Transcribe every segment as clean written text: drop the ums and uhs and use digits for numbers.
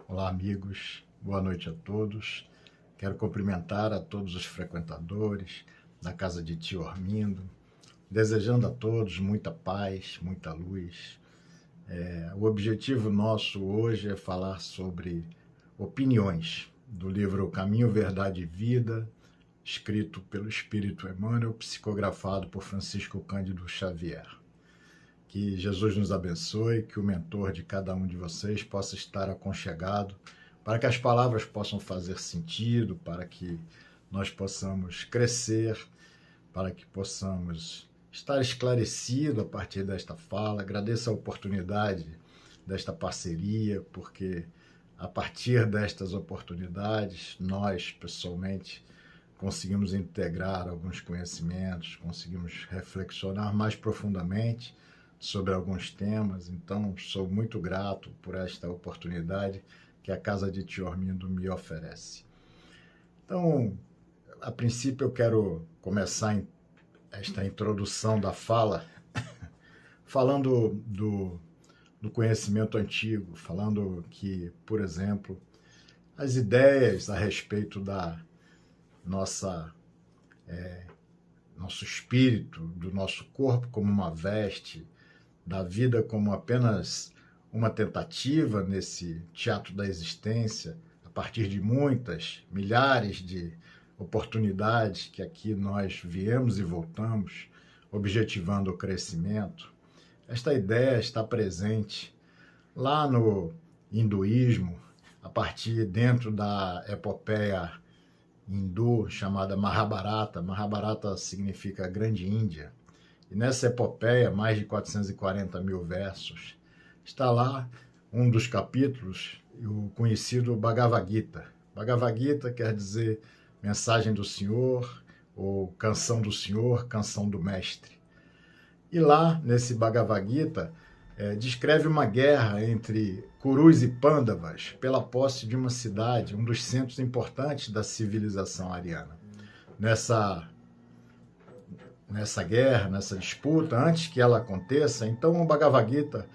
Olá, amigos. Boa noite a todos. Quero cumprimentar a todos os frequentadores da casa de Tio Armindo, desejando a todos muita paz, muita luz. O objetivo nosso hoje é falar sobre opiniões do livro Caminho, Verdade e Vida, escrito pelo Espírito Emmanuel, psicografado por Francisco Cândido Xavier. Que Jesus nos abençoe, que o mentor de cada um de vocês possa estar aconchegado, para que as palavras possam fazer sentido, para que nós possamos crescer, para que possamos estar esclarecido a partir desta fala. Agradeço a oportunidade desta parceria, porque a partir destas oportunidades, nós, pessoalmente, conseguimos integrar alguns conhecimentos, conseguimos reflexionar mais profundamente sobre alguns temas. Então, sou muito grato por esta oportunidade que a Casa de Tio Armindo me oferece. Então, a princípio eu quero começar esta introdução da fala falando do conhecimento antigo, falando que, por exemplo, as ideias a respeito da nosso espírito, do nosso corpo como uma veste, da vida como apenas uma tentativa nesse teatro da existência, a partir de muitas, milhares de oportunidades que aqui nós viemos e voltamos, objetivando o crescimento. Esta ideia está presente lá no hinduísmo, a partir dentro da epopeia hindu chamada Mahabharata. Mahabharata significa Grande Índia. E nessa epopeia, mais de 440 mil versos, está lá um dos capítulos, o conhecido Bhagavad Gita. Bhagavad Gita quer dizer mensagem do Senhor, ou canção do Senhor, canção do Mestre. E lá, nesse Bhagavad Gita, descreve uma guerra entre Kurus e Pandavas pela posse de uma cidade, um dos centros importantes da civilização ariana. Nessa guerra, nessa disputa, antes que ela aconteça, então o Bhagavad Gita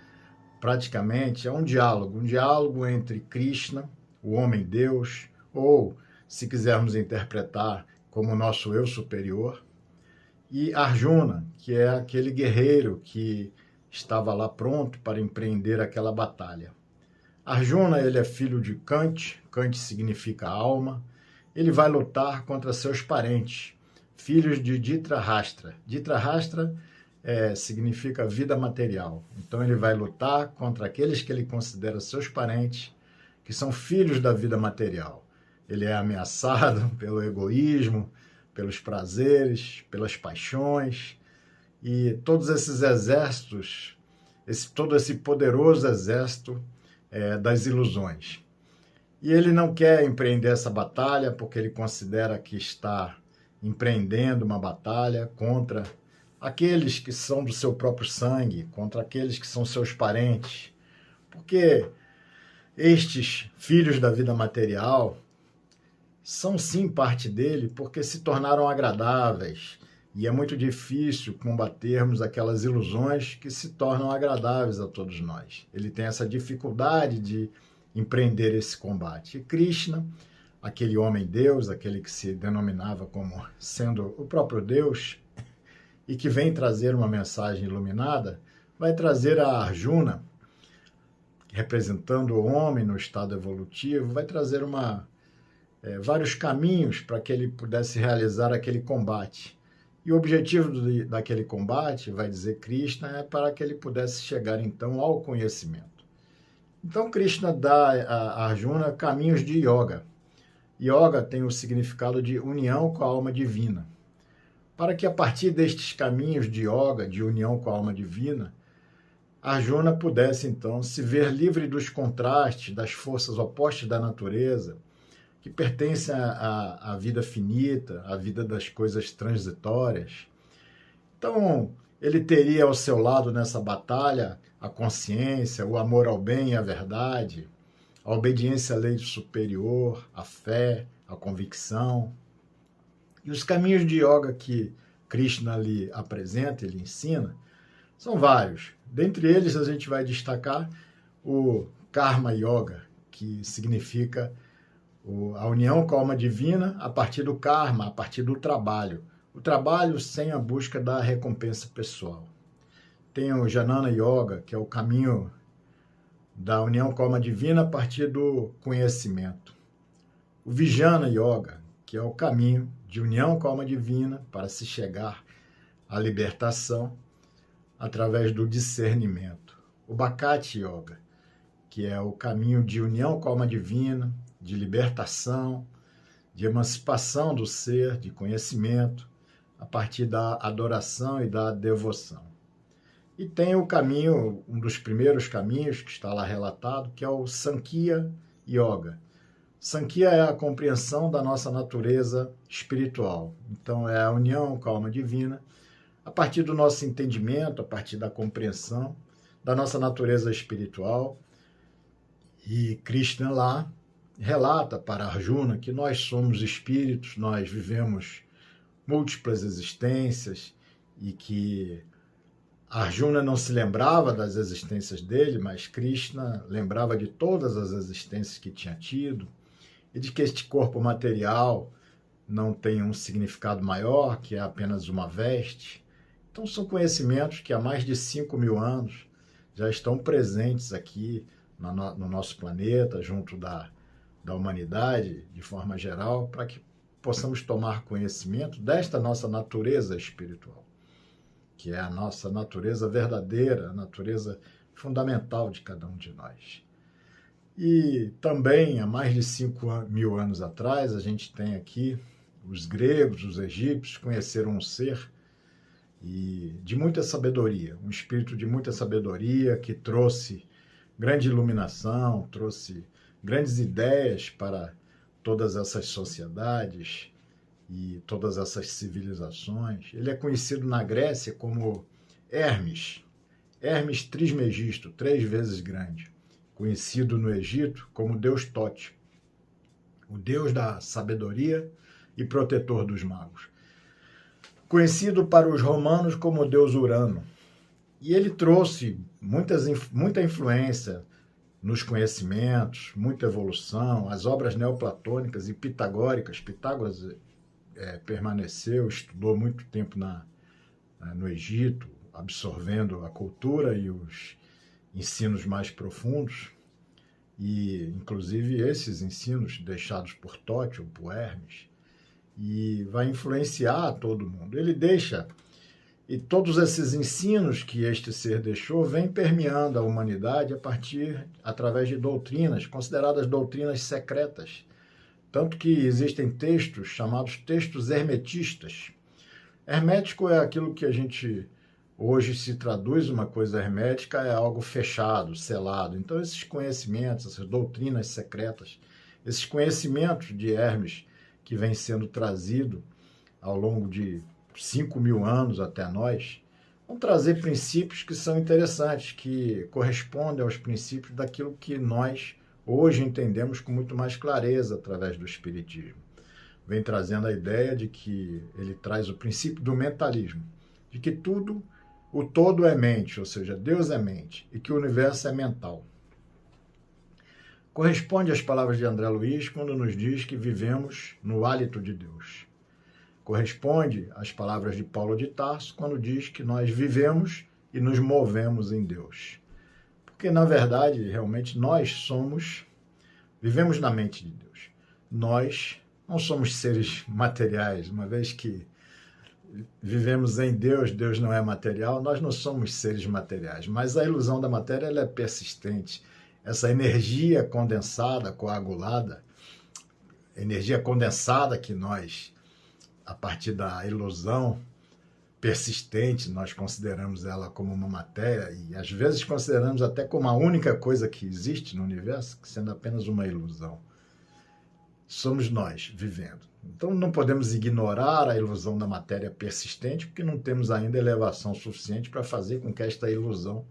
praticamente é um diálogo entre Krishna, o homem-deus, ou, se quisermos interpretar como nosso eu superior, e Arjuna, que é aquele guerreiro que estava lá pronto para empreender aquela batalha. Arjuna, ele é filho de Kant, Kant significa alma, ele vai lutar contra seus parentes, filhos de Dhritarashtra. Dhritarashtra significa vida material. Então ele vai lutar contra aqueles que ele considera seus parentes, que são filhos da vida material. Ele é ameaçado pelo egoísmo, pelos prazeres, pelas paixões, e todos esses exércitos, todo esse poderoso exército das ilusões. E ele não quer empreender essa batalha porque ele considera que está empreendendo uma batalha contra aqueles que são do seu próprio sangue, contra aqueles que são seus parentes. Porque estes filhos da vida material são sim parte dele porque se tornaram agradáveis. E é muito difícil combatermos aquelas ilusões que se tornam agradáveis a todos nós. Ele tem essa dificuldade de empreender esse combate. E Krishna, aquele homem-deus, aquele que se denominava como sendo o próprio Deus, e que vem trazer uma mensagem iluminada, vai trazer a Arjuna, representando o homem no estado evolutivo, vai trazer vários caminhos para que ele pudesse realizar aquele combate. E o objetivo daquele combate, vai dizer Krishna, é para que ele pudesse chegar então ao conhecimento. Então Krishna dá a Arjuna caminhos de yoga. Yoga tem o significado de união com a alma divina. Para que a partir destes caminhos de yoga, de união com a alma divina, Arjuna pudesse então se ver livre dos contrastes, das forças opostas da natureza, que pertencem à vida finita, à vida das coisas transitórias. Então, ele teria ao seu lado nessa batalha a consciência, o amor ao bem e à verdade, a obediência à lei superior, a fé, a convicção. E os caminhos de yoga que Krishna lhe apresenta, ele ensina, são vários. Dentre eles, a gente vai destacar o Karma Yoga, que significa a união com a alma divina a partir do karma, a partir do trabalho. O trabalho sem a busca da recompensa pessoal. Tem o Jnana Yoga, que é o caminho da união com a alma divina a partir do conhecimento. O Vijnana Yoga, que é o caminho de união com a alma divina para se chegar à libertação através do discernimento. O Bhakti Yoga, que é o caminho de união com a alma divina, de libertação, de emancipação do ser, de conhecimento, a partir da adoração e da devoção. E tem o caminho, um dos primeiros caminhos que está lá relatado, que é o Sankhya Yoga. Sankhya é a compreensão da nossa natureza espiritual. Então, é a união com a alma divina, a partir do nosso entendimento, a partir da compreensão da nossa natureza espiritual. E Krishna lá relata para Arjuna que nós somos espíritos, nós vivemos múltiplas existências e que Arjuna não se lembrava das existências dele, mas Krishna lembrava de todas as existências que tinha tido e de que este corpo material não tem um significado maior, que é apenas uma veste. Então são conhecimentos que há mais de 5.000 anos já estão presentes aqui no nosso planeta, junto da humanidade, de forma geral, para que possamos tomar conhecimento desta nossa natureza espiritual, que é a nossa natureza verdadeira, a natureza fundamental de cada um de nós. E também, há mais de 5.000 anos atrás, a gente tem aqui os gregos, os egípcios, conheceram um ser de muita sabedoria, um espírito de muita sabedoria que trouxe grande iluminação, trouxe grandes ideias para todas essas sociedades e todas essas civilizações. Ele é conhecido na Grécia como Hermes Trismegisto, 3 vezes grande, conhecido no Egito como Deus Tote, o deus da sabedoria e protetor dos magos. Conhecido para os romanos como Deus Urano. E ele trouxe muita influência nos conhecimentos, muita evolução, as obras neoplatônicas e pitagóricas. Pitágoras permaneceu, estudou muito tempo no Egito, absorvendo a cultura e os ensinos mais profundos, e inclusive esses ensinos deixados por Tote ou por Hermes, e vai influenciar todo mundo. Ele deixa, e todos esses ensinos que este ser deixou vêm permeando a humanidade através de doutrinas, consideradas doutrinas secretas. Tanto que existem textos chamados textos hermetistas. Hermético é aquilo que a gente hoje se traduz, uma coisa hermética é algo fechado, selado. Então esses conhecimentos, essas doutrinas secretas, esses conhecimentos de Hermes que vem sendo trazido ao longo de 5.000 anos até nós, vão trazer princípios que são interessantes, que correspondem aos princípios daquilo que nós hoje entendemos com muito mais clareza através do Espiritismo. Vem trazendo a ideia de que ele traz o princípio do mentalismo, de que tudo, o todo é mente, ou seja, Deus é mente, e que o universo é mental. Corresponde às palavras de André Luiz quando nos diz que vivemos no hálito de Deus. Corresponde às palavras de Paulo de Tarso quando diz que nós vivemos e nos movemos em Deus. Porque, na verdade, realmente nós vivemos na mente de Deus. Nós não somos seres materiais, uma vez que vivemos em Deus, Deus não é material, nós não somos seres materiais, mas a ilusão da matéria ela é persistente. Essa energia condensada, coagulada, energia condensada que nós, a partir da ilusão persistente, nós consideramos ela como uma matéria e às vezes consideramos até como a única coisa que existe no universo, sendo apenas uma ilusão. Somos nós vivendo. Então não podemos ignorar a ilusão da matéria persistente porque não temos ainda elevação suficiente para fazer com que esta ilusão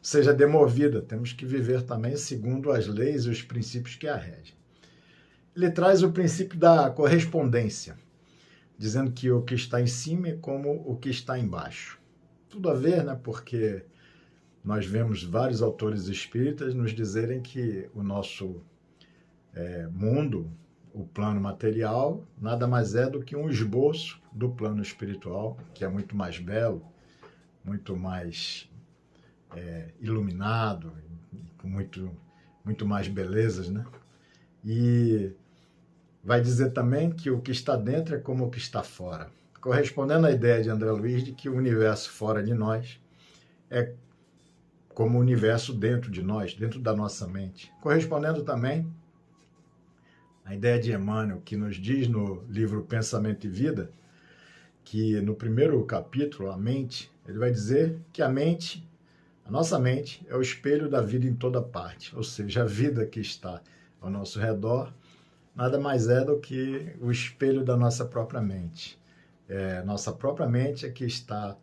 seja demovida. Temos que viver também segundo as leis e os princípios que a regem. Ele traz o princípio da correspondência, dizendo que o que está em cima é como o que está embaixo. Tudo a ver, né? Porque nós vemos vários autores espíritas nos dizerem que o nosso mundo, o plano material, nada mais é do que um esboço do plano espiritual, que é muito mais belo, muito mais iluminado, com muito mais belezas, né? E vai dizer também que o que está dentro é como o que está fora, correspondendo à ideia de André Luiz de que o universo fora de nós é como o universo dentro de nós, dentro da nossa mente. Correspondendo também à ideia de Emmanuel, que nos diz no livro Pensamento e Vida, que no primeiro capítulo, a mente, ele vai dizer que a nossa mente, é o espelho da vida em toda parte, ou seja, a vida que está ao nosso redor nada mais é do que o espelho da nossa própria mente. Nossa própria mente é que está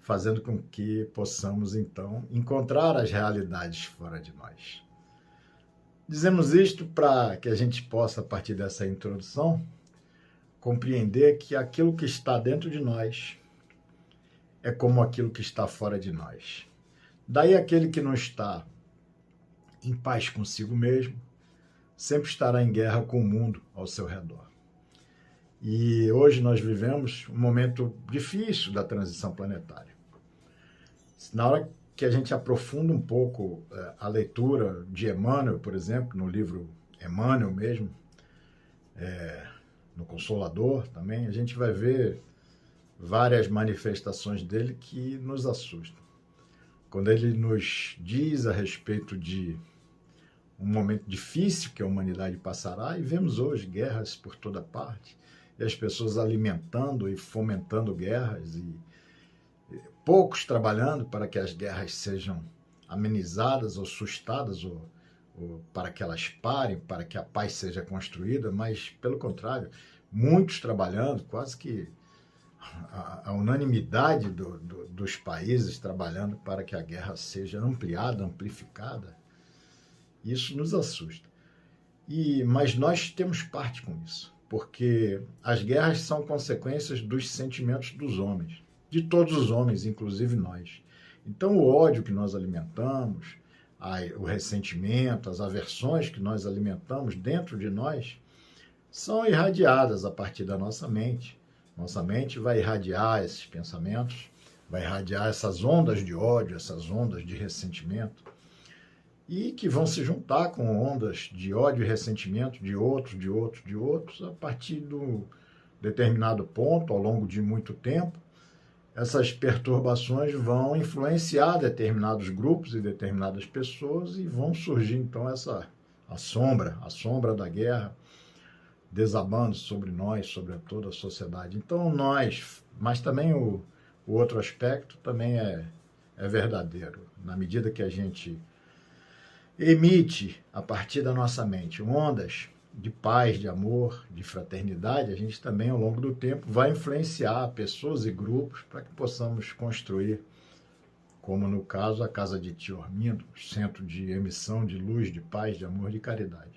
fazendo com que possamos, então, encontrar as realidades fora de nós. Dizemos isto para que a gente possa, a partir dessa introdução, compreender que aquilo que está dentro de nós é como aquilo que está fora de nós. Daí aquele que não está em paz consigo mesmo, sempre estará em guerra com o mundo ao seu redor. E hoje nós vivemos um momento difícil da transição planetária. Na hora que a gente aprofunda um pouco a leitura de Emmanuel, por exemplo, no livro Emmanuel mesmo, no Consolador também, a gente vai ver várias manifestações dele que nos assustam. Quando ele nos diz a respeito de um momento difícil que a humanidade passará, e vemos hoje guerras por toda parte, e as pessoas alimentando e fomentando guerras, e poucos trabalhando para que as guerras sejam amenizadas ou sustadas, ou para que elas parem, para que a paz seja construída, mas, pelo contrário, muitos trabalhando, quase que a unanimidade dos países trabalhando para que a guerra seja ampliada, amplificada. Isso nos assusta. Mas nós temos parte com isso, porque as guerras são consequências dos sentimentos dos homens, de todos os homens, inclusive nós. Então, o ódio que nós alimentamos, o ressentimento, as aversões que nós alimentamos dentro de nós, são irradiadas a partir da nossa mente. Nossa mente vai irradiar esses pensamentos, vai irradiar essas ondas de ódio, essas ondas de ressentimento, e que vão se juntar com ondas de ódio e ressentimento de outros, a partir de um determinado ponto, ao longo de muito tempo. Essas perturbações vão influenciar determinados grupos e determinadas pessoas, e vão surgir, então, a sombra da guerra, desabando sobre nós, sobre toda a sociedade. Então, mas também o outro aspecto também é verdadeiro. Na medida que a gente emite, a partir da nossa mente, ondas de paz, de amor, de fraternidade, a gente também, ao longo do tempo, vai influenciar pessoas e grupos para que possamos construir, como no caso, a Casa de Tio Armindo, centro de emissão de luz, de paz, de amor, de caridade.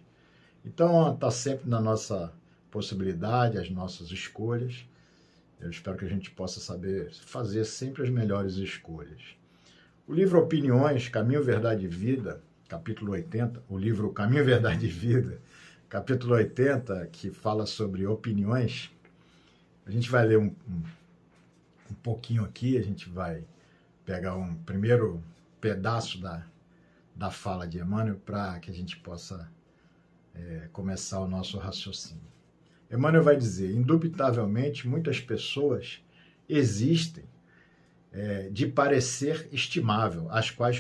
Então, está sempre na nossa possibilidade, as nossas escolhas. Eu espero que a gente possa saber fazer sempre as melhores escolhas. O livro Opiniões, Caminho, Verdade e Vida, capítulo 80, o livro Caminho, Verdade e Vida, capítulo 80, que fala sobre opiniões, a gente vai ler um pouquinho aqui, a gente vai pegar um primeiro pedaço da fala de Emmanuel para que a gente possa começar o nosso raciocínio. Emmanuel vai dizer: indubitavelmente, muitas pessoas existem de parecer estimável, às quais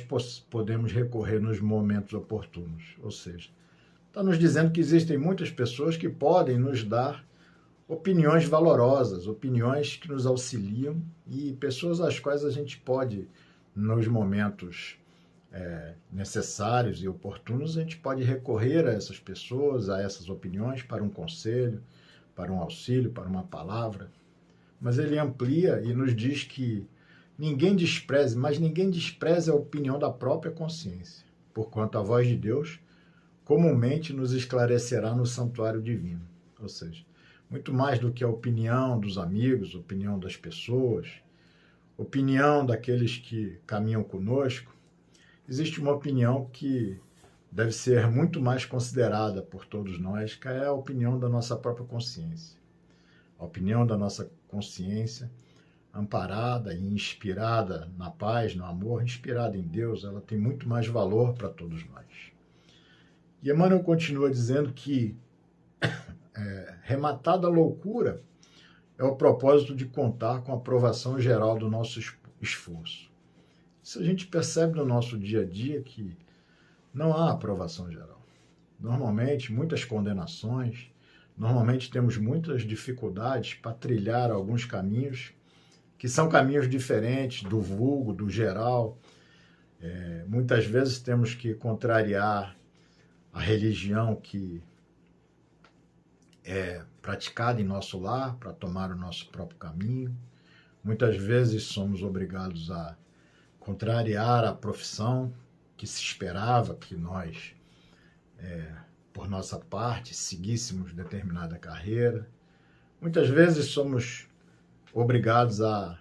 podemos recorrer nos momentos oportunos. Ou seja, está nos dizendo que existem muitas pessoas que podem nos dar opiniões valorosas, opiniões que nos auxiliam, e pessoas às quais a gente pode, nos momentos necessários e oportunos, a gente pode recorrer a essas pessoas, a essas opiniões, para um conselho, para um auxílio, para uma palavra. Mas ele amplia e nos diz que ninguém despreze a opinião da própria consciência, porquanto a voz de Deus comumente nos esclarecerá no santuário divino. Ou seja, muito mais do que a opinião dos amigos, opinião das pessoas, opinião daqueles que caminham conosco, existe uma opinião que deve ser muito mais considerada por todos nós, que é a opinião da nossa própria consciência. A opinião da nossa consciência, amparada e inspirada na paz, no amor, inspirada em Deus, ela tem muito mais valor para todos nós. E Emmanuel continua dizendo que rematada a loucura é o propósito de contar com a aprovação geral do nosso esforço. Isso a gente percebe no nosso dia a dia que não há aprovação geral. Normalmente, muitas condenações, normalmente temos muitas dificuldades para trilhar alguns caminhos que são caminhos diferentes do vulgo, do geral. Muitas vezes temos que contrariar a religião que é praticada em nosso lar para tomar o nosso próprio caminho. Muitas vezes somos obrigados a contrariar a profissão que se esperava que nós, por nossa parte, seguíssemos determinada carreira. Muitas vezes somos obrigados a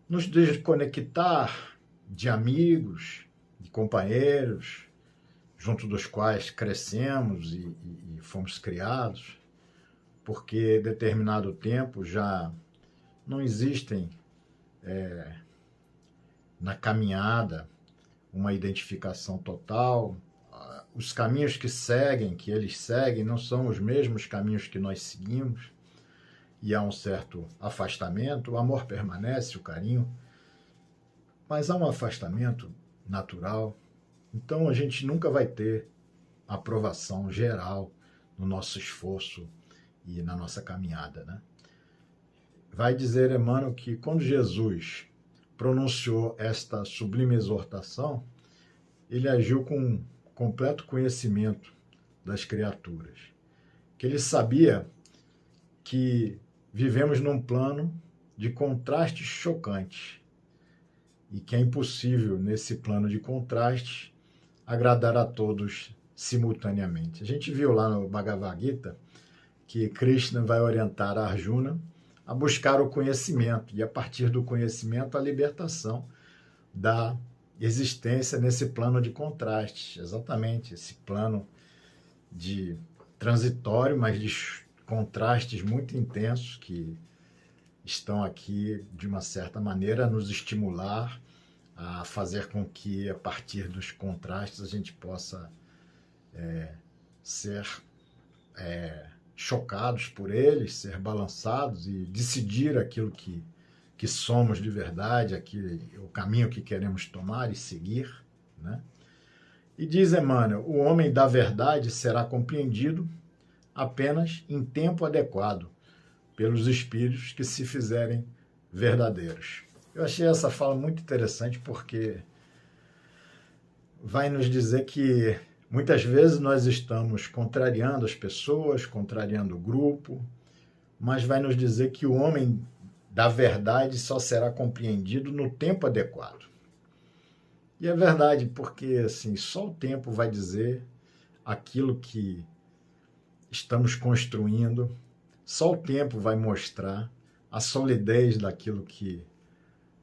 nos desconectar de amigos, de companheiros, junto dos quais crescemos e fomos criados, porque determinado tempo já não existem na caminhada uma identificação total. Os caminhos que eles seguem, não são os mesmos caminhos que nós seguimos, e há um certo afastamento. O amor permanece, o carinho, mas há um afastamento natural. Então a gente nunca vai ter aprovação geral no nosso esforço e na nossa caminhada, né? Vai dizer Emmanuel que quando Jesus pronunciou esta sublime exortação, ele agiu com completo conhecimento das criaturas, que ele sabia que vivemos num plano de contrastes chocantes e que é impossível, nesse plano de contrastes, agradar a todos simultaneamente. A gente viu lá no Bhagavad Gita que Krishna vai orientar a Arjuna a buscar o conhecimento e, a partir do conhecimento, a libertação da existência nesse plano de contrastes. Exatamente, esse plano de transitório, mas de contrastes muito intensos que estão aqui, de uma certa maneira, a nos estimular a fazer com que, a partir dos contrastes, a gente possa ser chocados por eles, ser balançados e decidir aquilo que somos de verdade, o caminho que queremos tomar e seguir, né? E diz Emmanuel, o homem da verdade será compreendido apenas em tempo adequado pelos espíritos que se fizerem verdadeiros. Eu achei essa fala muito interessante porque vai nos dizer que muitas vezes nós estamos contrariando as pessoas, contrariando o grupo, mas vai nos dizer que o homem da verdade só será compreendido no tempo adequado. E é verdade, porque assim, só o tempo vai dizer aquilo que estamos construindo, só o tempo vai mostrar a solidez daquilo que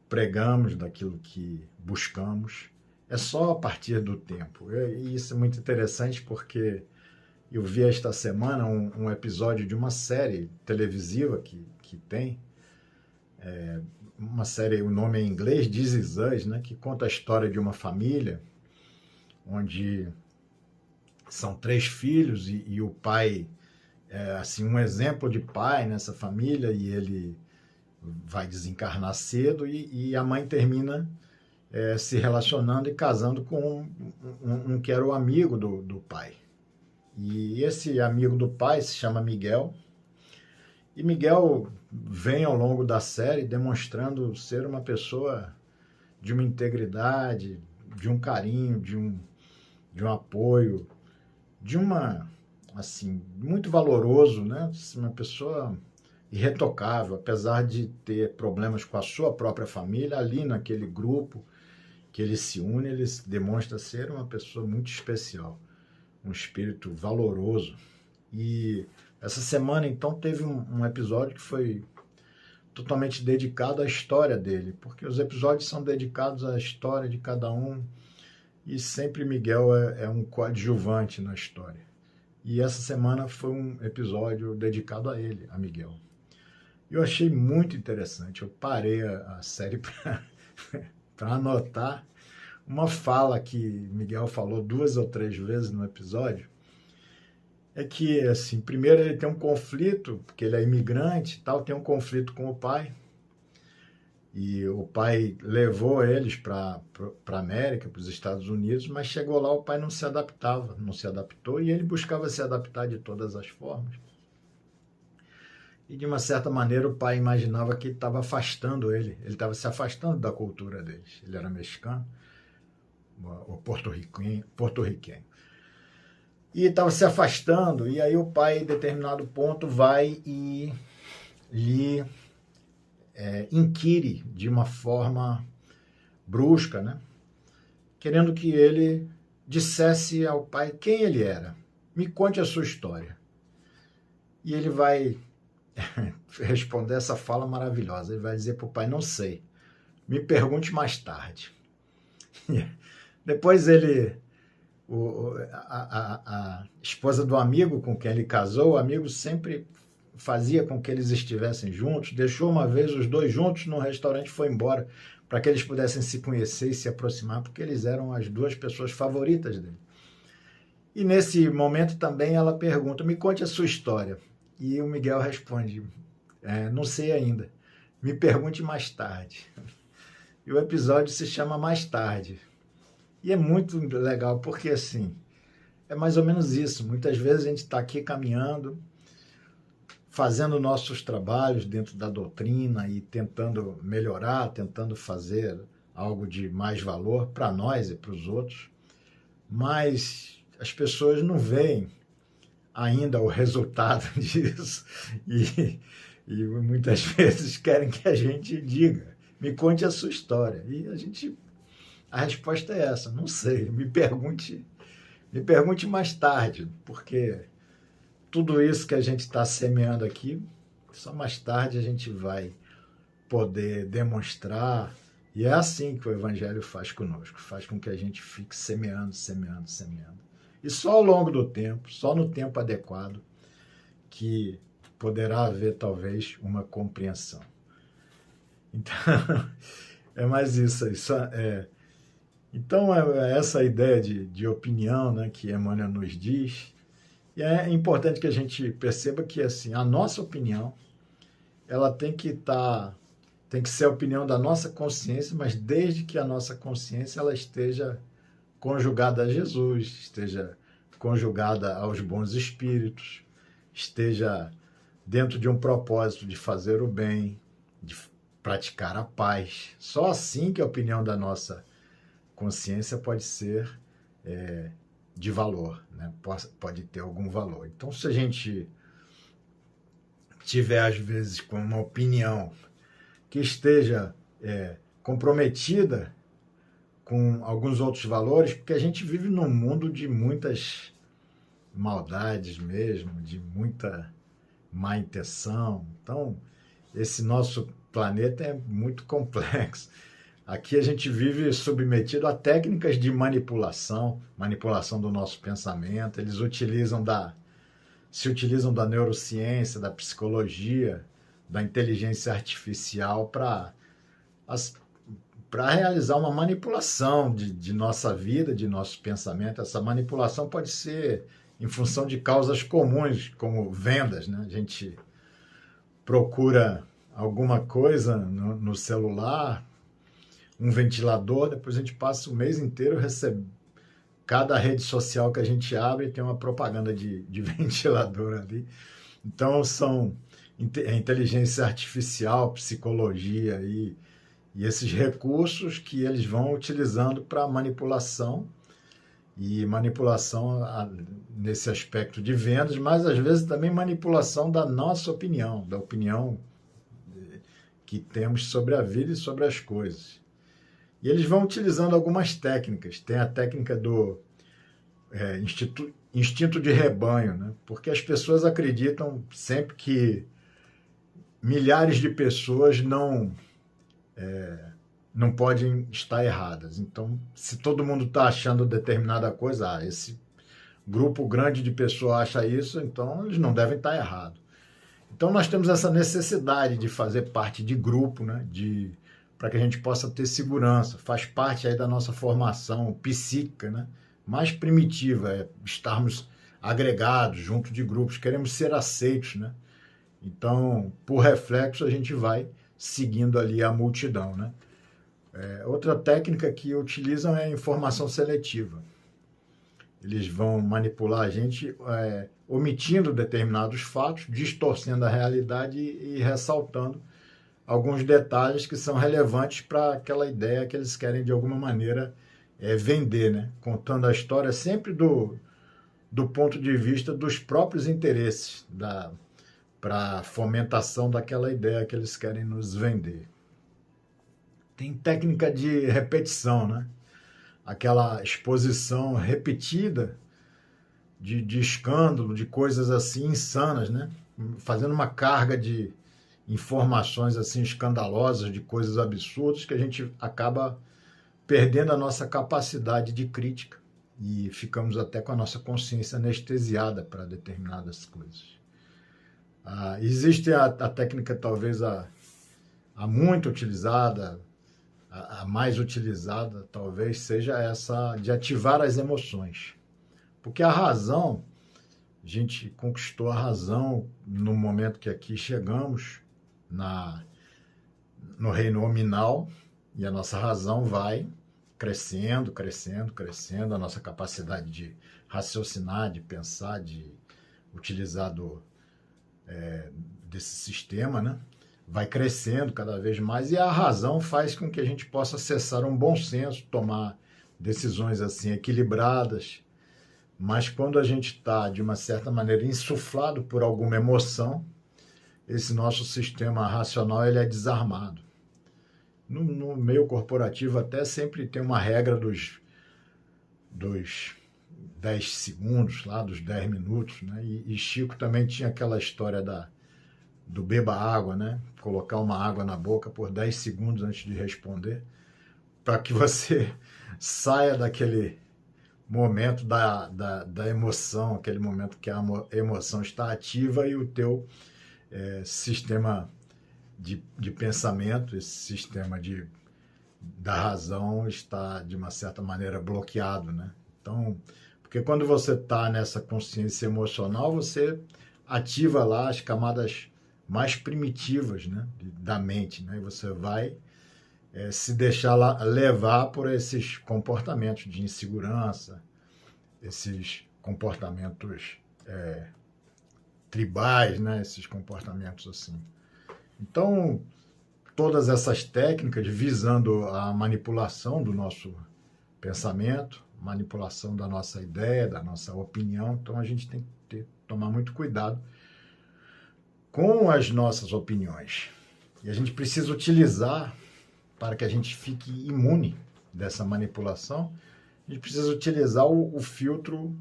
pregamos, daquilo que buscamos. É só a partir do tempo. E isso é muito interessante porque eu vi esta semana um episódio de uma série televisiva que tem, uma série, o nome é em inglês, This Is Us, né, que conta a história de uma família onde são 3 filhos e o pai é assim, um exemplo de pai nessa família, e ele vai desencarnar cedo e a mãe termina se relacionando e casando com um que era o amigo do pai. E esse amigo do pai se chama Miguel, e Miguel vem ao longo da série demonstrando ser uma pessoa de uma integridade, de um carinho, de um apoio, de uma, assim, muito valoroso, né? Uma pessoa irretocável, apesar de ter problemas com a sua própria família, ali naquele grupo que ele se une, ele demonstra ser uma pessoa muito especial, um espírito valoroso. E essa semana, então, teve um episódio que foi totalmente dedicado à história dele, porque os episódios são dedicados à história de cada um, e sempre Miguel é um coadjuvante na história. E essa semana foi um episódio dedicado a ele, a Miguel. Eu achei muito interessante. Eu parei a série para anotar uma fala que Miguel falou 2 ou 3 vezes no episódio. É que, assim, primeiro ele tem um conflito, porque ele é imigrante e tal, tem um conflito com o pai. E o pai levou eles para a América, para os Estados Unidos, mas chegou lá, o pai não se adaptava, não se adaptou, e ele buscava se adaptar de todas as formas. E, de uma certa maneira, o pai imaginava que estava afastando ele estava se afastando da cultura deles. Ele era mexicano, ou porto-riquenho. E estava se afastando, e aí o pai, em determinado ponto, vai e lhe inquire de uma forma brusca, né? Querendo que ele dissesse ao pai quem ele era. Me conte a sua história. E ele vai responder essa fala maravilhosa. Ele vai dizer para o pai, não sei, me pergunte mais tarde. Depois ele, a esposa do amigo com quem ele casou, o amigo sempre fazia com que eles estivessem juntos, deixou uma vez os dois juntos num restaurante e foi embora, para que eles pudessem se conhecer e se aproximar, porque eles eram as 2 pessoas favoritas dele. E nesse momento também ela pergunta, me conte a sua história. E o Miguel responde, não sei ainda, me pergunte mais tarde. E o episódio se chama Mais Tarde. E é muito legal, porque assim, é mais ou menos isso. Muitas vezes a gente está aqui caminhando, fazendo nossos trabalhos dentro da doutrina e tentando melhorar, tentando fazer algo de mais valor para nós e para os outros, mas as pessoas não veem ainda o resultado disso e muitas vezes querem que a gente diga, me conte a sua história. E a resposta é essa, não sei, me pergunte mais tarde, porque tudo isso que a gente está semeando aqui, só mais tarde a gente vai poder demonstrar. E é assim que o Evangelho faz conosco, faz com que a gente fique semeando. E só ao longo do tempo, só no tempo adequado, que poderá haver talvez uma compreensão. Então, é mais isso. Então, é essa ideia de opinião, né, que Emmanuel nos diz. E é importante que a gente perceba que assim, a nossa opinião ela tem que ser a opinião da nossa consciência, mas desde que a nossa consciência ela esteja conjugada a Jesus, esteja conjugada aos bons espíritos, esteja dentro de um propósito de fazer o bem, de praticar a paz. Só assim que a opinião da nossa consciência pode ser de valor, né? Pode ter algum valor. Então, se a gente tiver, às vezes, com uma opinião que esteja comprometida com alguns outros valores, porque a gente vive num mundo de muitas maldades mesmo, de muita má intenção. Então, esse nosso planeta é muito complexo. Aqui a gente vive submetido a técnicas de manipulação do nosso pensamento. Eles se utilizam da neurociência, da psicologia, da inteligência artificial para realizar uma manipulação de nossa vida, de nosso pensamento. Essa manipulação pode ser em função de causas comuns, como vendas, né? A gente procura alguma coisa no celular, um ventilador, depois a gente passa o mês inteiro recebendo. Cada rede social que a gente abre tem uma propaganda de ventilador ali. Então, são inteligência artificial, psicologia e esses recursos que eles vão utilizando para manipulação, e manipulação nesse aspecto de vendas, mas às vezes também manipulação da nossa opinião, da opinião que temos sobre a vida e sobre as coisas. E eles vão utilizando algumas técnicas. Tem a técnica do instinto de rebanho, né? Porque as pessoas acreditam sempre que milhares de pessoas não não podem estar erradas. Então, se todo mundo está achando determinada coisa, esse grupo grande de pessoas acha isso, então eles não devem estar errados. Então, nós temos essa necessidade de fazer parte de grupo, né? Para que a gente possa ter segurança. Faz parte aí da nossa formação psíquica, né? Mais primitiva, é estarmos agregados, junto de grupos, queremos ser aceitos, né? Então, por reflexo, a gente vai seguindo ali a multidão, né? Outra técnica que utilizam é a informação seletiva. Eles vão manipular a gente omitindo determinados fatos, distorcendo a realidade e ressaltando alguns detalhes que são relevantes para aquela ideia que eles querem, de alguma maneira, vender, né? Contando a história sempre do ponto de vista dos próprios interesses, para a fomentação daquela ideia que eles querem nos vender. Tem técnica de repetição, né? Aquela exposição repetida de escândalo, de coisas assim insanas, né? Fazendo uma carga de informações assim escandalosas, de coisas absurdas, que a gente acaba perdendo a nossa capacidade de crítica e ficamos até com a nossa consciência anestesiada para determinadas coisas. Existe a técnica talvez a muito utilizada, a mais utilizada talvez seja essa de ativar as emoções. Porque a razão, a gente conquistou a razão no momento que aqui chegamos no reino nominal, e a nossa razão vai crescendo, crescendo, crescendo, a nossa capacidade de raciocinar, de pensar, de utilizar desse sistema, né? Vai crescendo cada vez mais, e a razão faz com que a gente possa acessar um bom senso, tomar decisões assim equilibradas. Mas quando a gente está, de uma certa maneira, insuflado por alguma emoção, esse nosso sistema racional ele é desarmado. No meio corporativo até sempre tem uma regra dos 10 segundos, lá dos 10 minutos, né? E Chico também tinha aquela história do beba água, né? Colocar uma água na boca por 10 segundos antes de responder, para que você saia daquele momento da emoção, aquele momento que a emoção está ativa e o teu sistema de pensamento, esse sistema da razão está, de uma certa maneira, bloqueado, né? Então, porque quando você está nessa consciência emocional, você ativa lá as camadas mais primitivas, né, da mente, né? E você vai se deixar levar por esses comportamentos de insegurança, esses comportamentos tribais, né? Esses comportamentos assim. Então, todas essas técnicas visando a manipulação do nosso pensamento, manipulação da nossa ideia, da nossa opinião, então a gente tem que tomar muito cuidado com as nossas opiniões. E a gente precisa utilizar, para que a gente fique imune dessa manipulação, a gente precisa utilizar o filtro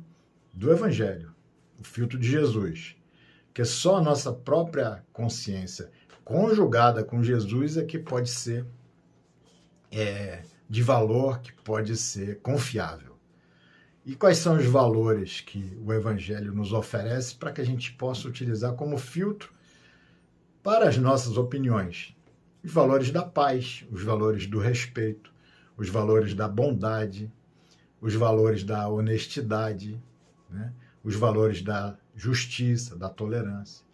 do Evangelho, o filtro de Jesus, que só a nossa própria consciência conjugada com Jesus é que pode ser de valor, que pode ser confiável. E quais são os valores que o Evangelho nos oferece para que a gente possa utilizar como filtro para as nossas opiniões? Os valores da paz, os valores do respeito, os valores da bondade, os valores da honestidade, né? Os valores da justiça, da tolerância.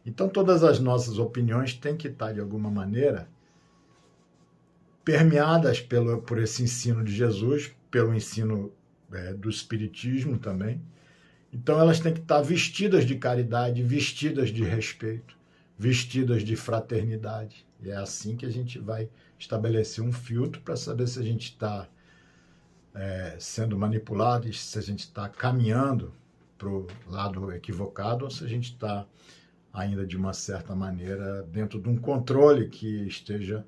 Então, todas as nossas opiniões têm que estar, de alguma maneira, permeadas por esse ensino de Jesus, pelo ensino do Espiritismo também. Então, elas têm que estar vestidas de caridade, vestidas de respeito, vestidas de fraternidade. E é assim que a gente vai estabelecer um filtro para saber se a gente está sendo manipulado, se a gente está caminhando para o lado equivocado ou se a gente está ainda de uma certa maneira dentro de um controle que esteja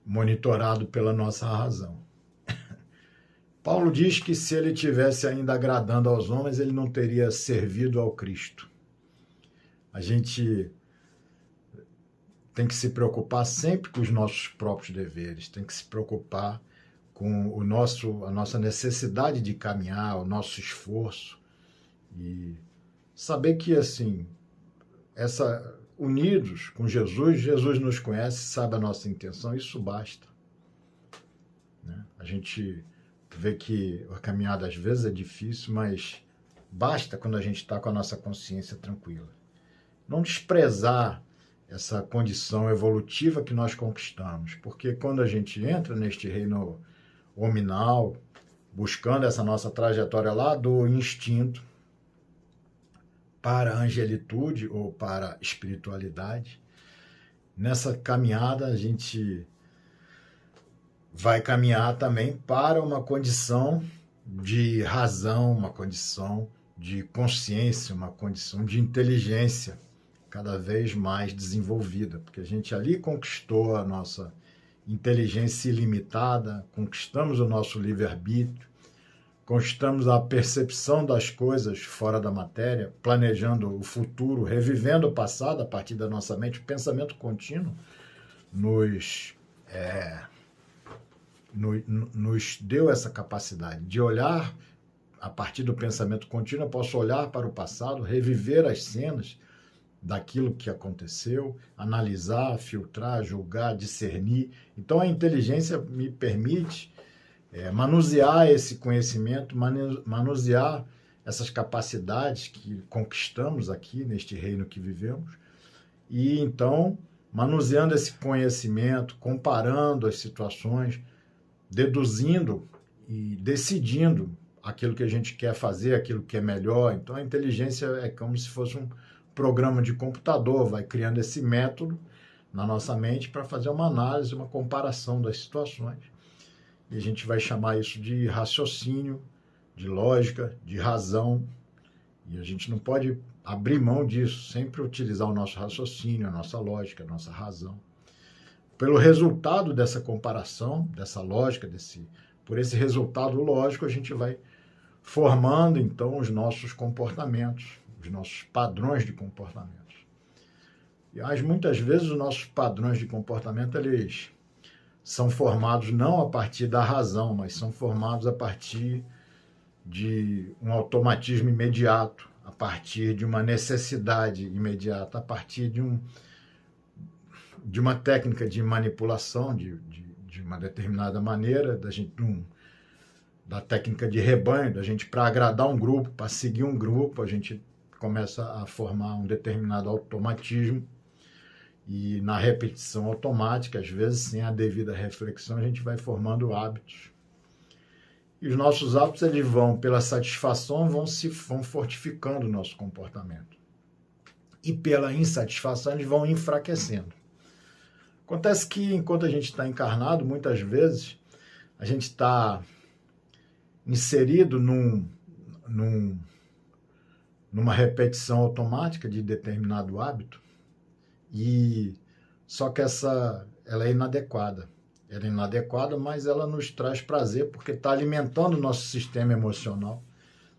monitorado pela nossa razão. Paulo diz que se ele tivesse ainda agradando aos homens, ele não teria servido ao Cristo. A gente tem que se preocupar sempre com os nossos próprios deveres, tem que se preocupar com a nossa necessidade de caminhar, o nosso esforço, e saber que, assim, unidos com Jesus, Jesus nos conhece, sabe a nossa intenção, isso basta. Né? A gente vê que a caminhada às vezes é difícil, mas basta quando a gente está com a nossa consciência tranquila. Não desprezar essa condição evolutiva que nós conquistamos, porque quando a gente entra neste reino hominal, buscando essa nossa trajetória lá do instinto para a angelitude ou para a espiritualidade, nessa caminhada a gente vai caminhar também para uma condição de razão, uma condição de consciência, uma condição de inteligência cada vez mais desenvolvida, porque a gente ali conquistou a nossa inteligência ilimitada, conquistamos o nosso livre-arbítrio, conquistamos a percepção das coisas fora da matéria, planejando o futuro, revivendo o passado a partir da nossa mente. O pensamento contínuo nos deu essa capacidade de olhar a partir do pensamento contínuo. Eu posso olhar para o passado, reviver as cenas daquilo que aconteceu, analisar, filtrar, julgar, discernir. Então a inteligência me permite manusear esse conhecimento, manusear essas capacidades que conquistamos aqui neste reino que vivemos, e então, manuseando esse conhecimento, comparando as situações, deduzindo e decidindo aquilo que a gente quer fazer, aquilo que é melhor. Então a inteligência é como se fosse um programa de computador, vai criando esse método na nossa mente para fazer uma análise, uma comparação das situações. E a gente vai chamar isso de raciocínio, de lógica, de razão. E a gente não pode abrir mão disso, sempre utilizar o nosso raciocínio, a nossa lógica, a nossa razão. Pelo resultado dessa comparação, dessa lógica, por esse resultado lógico, a gente vai formando, então, os nossos comportamentos, os nossos padrões de comportamento. Mas muitas vezes os nossos padrões de comportamento, eles são formados não a partir da razão, mas são formados a partir de um automatismo imediato, a partir de uma necessidade imediata, a partir de uma técnica de manipulação, de uma determinada maneira, da técnica de rebanho, da gente, para agradar um grupo, para seguir um grupo, a gente começa a formar um determinado automatismo, e na repetição automática, às vezes sem a devida reflexão, a gente vai formando hábitos. E os nossos hábitos, eles vão, pela satisfação, vão fortificando o nosso comportamento. E pela insatisfação, eles vão enfraquecendo. Acontece que, enquanto a gente está encarnado, muitas vezes, a gente está inserido numa repetição automática de determinado hábito, e só que ela é inadequada. Ela é inadequada, mas ela nos traz prazer, porque está alimentando o nosso sistema emocional,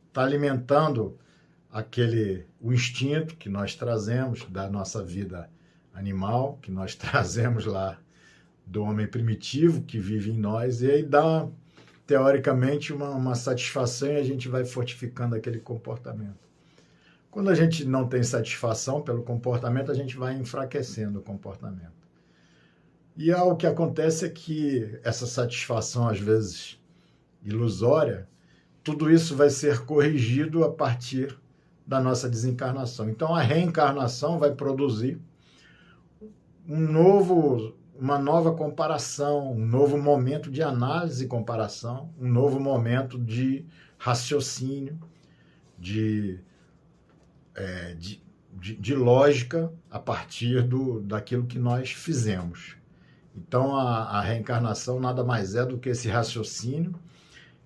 está alimentando o instinto que nós trazemos da nossa vida animal, que nós trazemos lá do homem primitivo que vive em nós, e aí dá, teoricamente, uma satisfação, e a gente vai fortificando aquele comportamento. Quando a gente não tem satisfação pelo comportamento, a gente vai enfraquecendo o comportamento. E o que acontece é que essa satisfação, às vezes ilusória, tudo isso vai ser corrigido a partir da nossa desencarnação. Então, a reencarnação vai produzir uma nova comparação, um novo momento de análise e comparação, um novo momento de raciocínio, de lógica a partir daquilo que nós fizemos. Então, a reencarnação nada mais é do que esse raciocínio,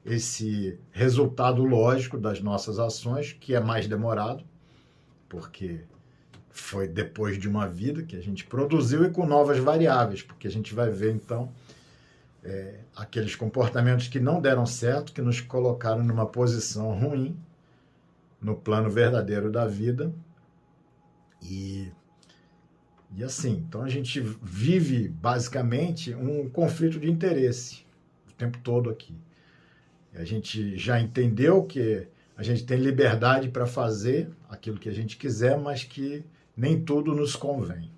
esse resultado lógico das nossas ações, que é mais demorado, porque foi depois de uma vida que a gente produziu, e com novas variáveis, porque a gente vai ver, então, aqueles comportamentos que não deram certo, que nos colocaram numa posição ruim, no plano verdadeiro da vida, e E assim, então a gente vive basicamente um conflito de interesse o tempo todo aqui. A gente já entendeu que a gente tem liberdade para fazer aquilo que a gente quiser, mas que nem tudo nos convém.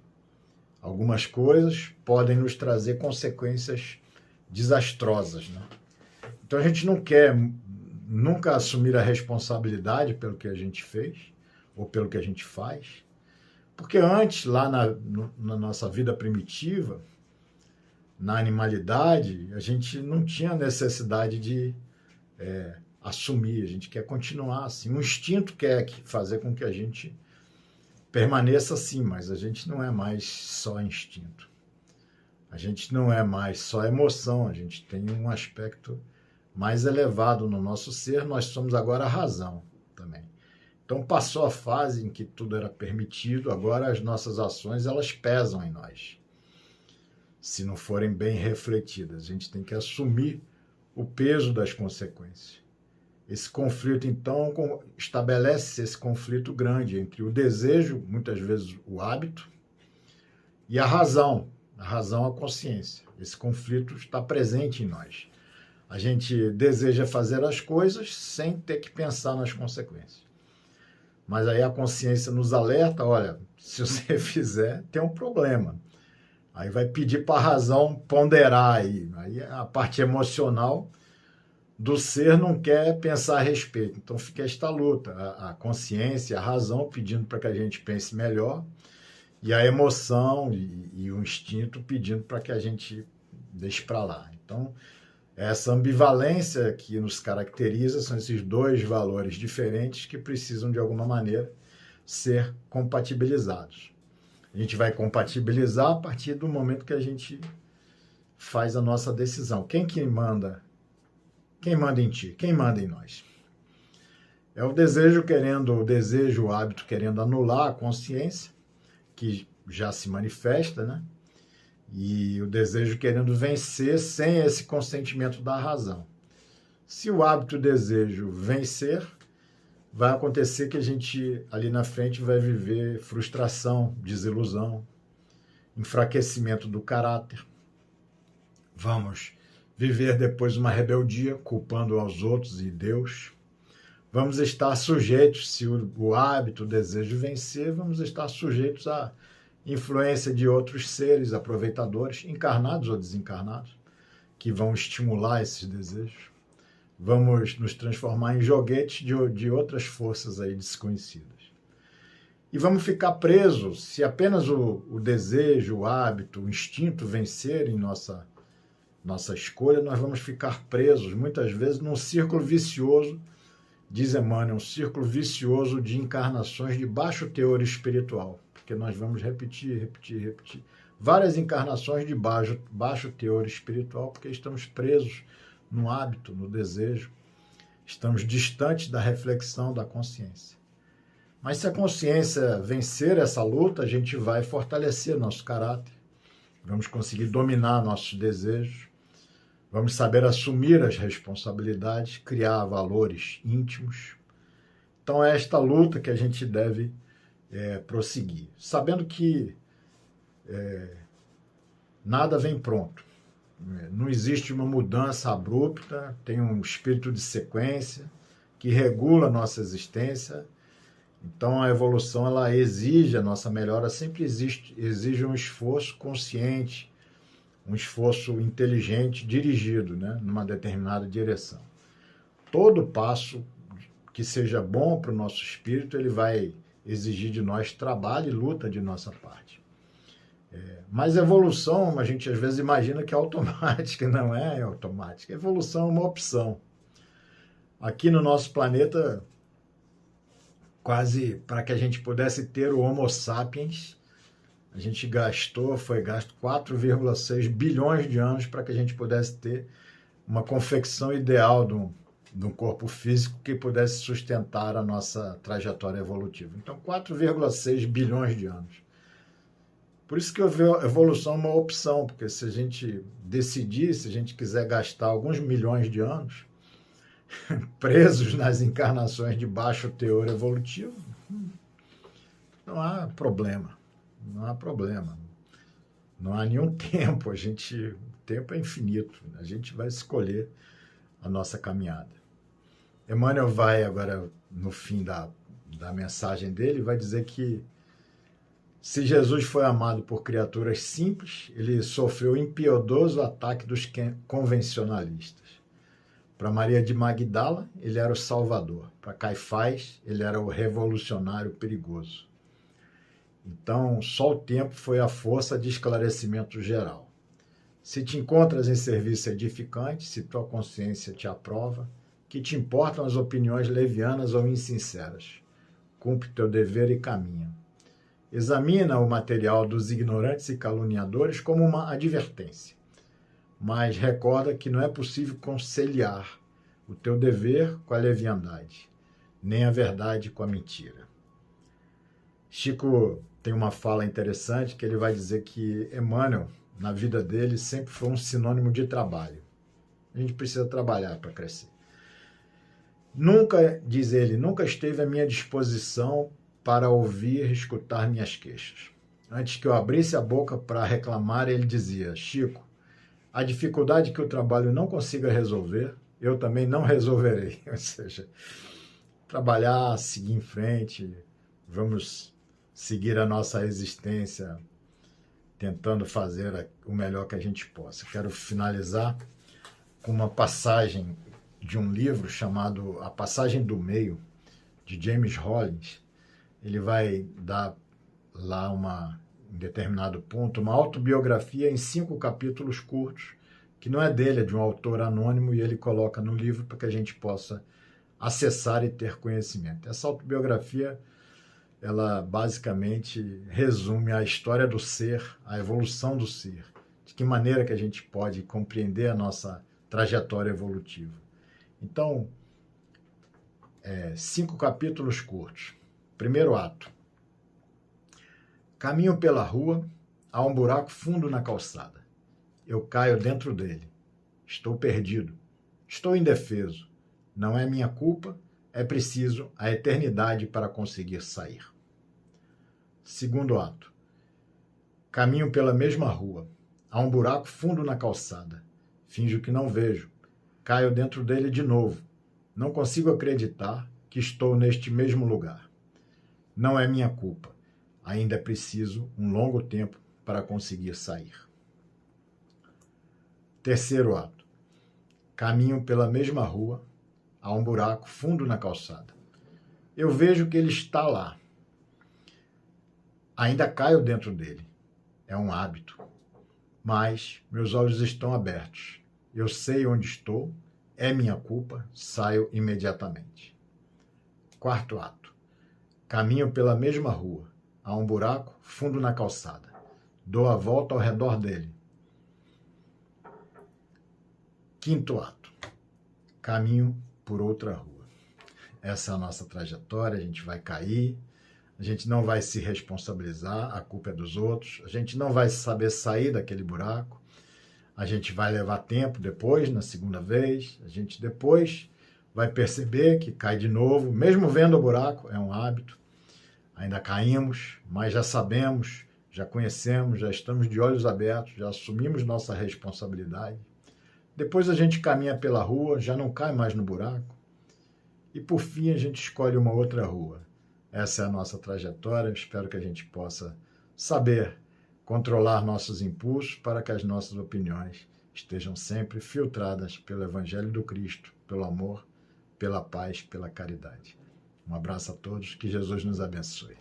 Algumas coisas podem nos trazer consequências desastrosas, né? Então a gente não quer nunca assumir a responsabilidade pelo que a gente fez ou pelo que a gente faz, porque antes, lá na nossa vida primitiva, na animalidade, a gente não tinha necessidade de assumir, a gente quer continuar assim. O instinto quer fazer com que a gente permaneça assim, mas a gente não é mais só instinto. A gente não é mais só emoção, a gente tem um aspecto mais elevado no nosso ser, nós somos agora a razão também. Então passou a fase em que tudo era permitido, agora as nossas ações elas pesam em nós. Se não forem bem refletidas, a gente tem que assumir o peso das consequências. Esse conflito, então, estabelece esse conflito grande entre o desejo, muitas vezes o hábito, e a razão, a consciência. Esse conflito está presente em nós. A gente deseja fazer as coisas sem ter que pensar nas consequências. Mas aí a consciência nos alerta, olha, se você fizer, tem um problema. Aí vai pedir para a razão ponderar aí. Aí a parte emocional do ser não quer pensar a respeito. Então fica esta luta, a consciência, a razão pedindo para que a gente pense melhor e a emoção e o instinto pedindo para que a gente deixe para lá. Então essa ambivalência que nos caracteriza são esses dois valores diferentes que precisam de alguma maneira ser compatibilizados. A gente vai compatibilizar a partir do momento que a gente faz a nossa decisão. Quem manda? Quem manda em ti? Quem manda em nós? É o desejo, o hábito querendo anular a consciência, que já se manifesta, né? E o desejo querendo vencer sem esse consentimento da razão. Se o hábito e o desejo vencer, vai acontecer que a gente, ali na frente, vai viver frustração, desilusão, enfraquecimento do caráter. Vamos viver depois uma rebeldia, culpando aos outros e Deus. Vamos estar sujeitos, se o hábito, o desejo vencer, vamos estar sujeitos à influência de outros seres aproveitadores, encarnados ou desencarnados, que vão estimular esses desejos. Vamos nos transformar em joguetes de outras forças aí desconhecidas. E vamos ficar presos, se apenas o desejo, o hábito, o instinto vencerem nossa escolha, nós vamos ficar presos, muitas vezes, num círculo vicioso, diz Emmanuel, um círculo vicioso de encarnações de baixo teor espiritual, porque nós vamos repetir várias encarnações de baixo teor espiritual, porque estamos presos no hábito, no desejo, estamos distantes da reflexão da consciência. Mas se a consciência vencer essa luta, a gente vai fortalecer nosso caráter, vamos conseguir dominar nossos desejos, vamos saber assumir as responsabilidades, criar valores íntimos. Então é esta luta que a gente deve prosseguir, sabendo que nada vem pronto. Não existe uma mudança abrupta, tem um espírito de sequência que regula a nossa existência. Então a evolução ela exige, a nossa melhora sempre exige um esforço consciente, um esforço inteligente, dirigido, né, numa determinada direção. Todo passo que seja bom para o nosso espírito, ele vai exigir de nós trabalho e luta de nossa parte. Mas evolução, a gente às vezes imagina que é automática, não é automática. Evolução é uma opção. Aqui no nosso planeta, quase para que a gente pudesse ter o Homo sapiens, a gente foi gasto 4,6 bilhões de anos para que a gente pudesse ter uma confecção ideal de um corpo físico que pudesse sustentar a nossa trajetória evolutiva. Então, 4,6 bilhões de anos. Por isso que eu vejo a evolução uma opção, porque se a gente decidir, se a gente quiser gastar alguns milhões de anos presos nas encarnações de baixo teor evolutivo, não há problema. não há problema. Não há nenhum tempo, o tempo é infinito, a gente vai escolher a nossa caminhada. Emmanuel vai agora, no fim da mensagem dele, vai dizer que se Jesus foi amado por criaturas simples, ele sofreu impiedoso ataque dos convencionalistas. Para Maria de Magdala, ele era o Salvador. Para Caifás, ele era o revolucionário perigoso. Então, só o tempo foi a força de esclarecimento geral. Se te encontras em serviço edificante, se tua consciência te aprova, que te importam as opiniões levianas ou insinceras. Cumpre teu dever e caminha. Examina o material dos ignorantes e caluniadores como uma advertência. Mas recorda que não é possível conciliar o teu dever com a leviandade, nem a verdade com a mentira. Chico tem uma fala interessante que ele vai dizer que Emmanuel, na vida dele, sempre foi um sinônimo de trabalho. A gente precisa trabalhar para crescer. Nunca, diz ele, nunca esteve à minha disposição para ouvir e escutar minhas queixas. Antes que eu abrisse a boca para reclamar, ele dizia: Chico, a dificuldade que o trabalho não consiga resolver, eu também não resolverei. Ou seja, trabalhar, seguir em frente, vamos seguir a nossa existência tentando fazer o melhor que a gente possa. Quero finalizar com uma passagem de um livro chamado A Passagem do Meio, de James Rollins. Ele vai dar lá em determinado ponto, uma autobiografia em 5 capítulos curtos, que não é dele, é de um autor anônimo, e ele coloca no livro para que a gente possa acessar e ter conhecimento. Essa autobiografia, ela basicamente resume a história do ser, a evolução do ser, de que maneira que a gente pode compreender a nossa trajetória evolutiva. Então, 5 capítulos curtos. Primeiro ato. Caminho pela rua, há um buraco fundo na calçada. Eu caio dentro dele. Estou perdido. Estou indefeso. Não é minha culpa, é preciso a eternidade para conseguir sair. Segundo ato. Caminho pela mesma rua. Há um buraco fundo na calçada. Finjo que não vejo. Caio dentro dele de novo. Não consigo acreditar que estou neste mesmo lugar. Não é minha culpa. Ainda é preciso um longo tempo para conseguir sair. Terceiro ato. Caminho pela mesma rua. Há um buraco fundo na calçada. Eu vejo que ele está lá. Ainda caio dentro dele. É um hábito. Mas meus olhos estão abertos. Eu sei onde estou. É minha culpa. Saio imediatamente. Quarto ato. Caminho pela mesma rua. Há um buraco fundo na calçada. Dou a volta ao redor dele. Quinto ato. Caminho por outra rua. Essa é a nossa trajetória. A gente vai cair. A gente não vai se responsabilizar, a culpa é dos outros. A gente não vai saber sair daquele buraco. A gente vai levar tempo depois, na segunda vez. A gente depois vai perceber que cai de novo. Mesmo vendo o buraco, é um hábito. Ainda caímos, mas já sabemos, já conhecemos, já estamos de olhos abertos, já assumimos nossa responsabilidade. Depois a gente caminha pela rua, já não cai mais no buraco. E por fim a gente escolhe uma outra rua. Essa é a nossa trajetória. Espero que a gente possa saber controlar nossos impulsos para que as nossas opiniões estejam sempre filtradas pelo Evangelho do Cristo, pelo amor, pela paz, pela caridade. Um abraço a todos, que Jesus nos abençoe.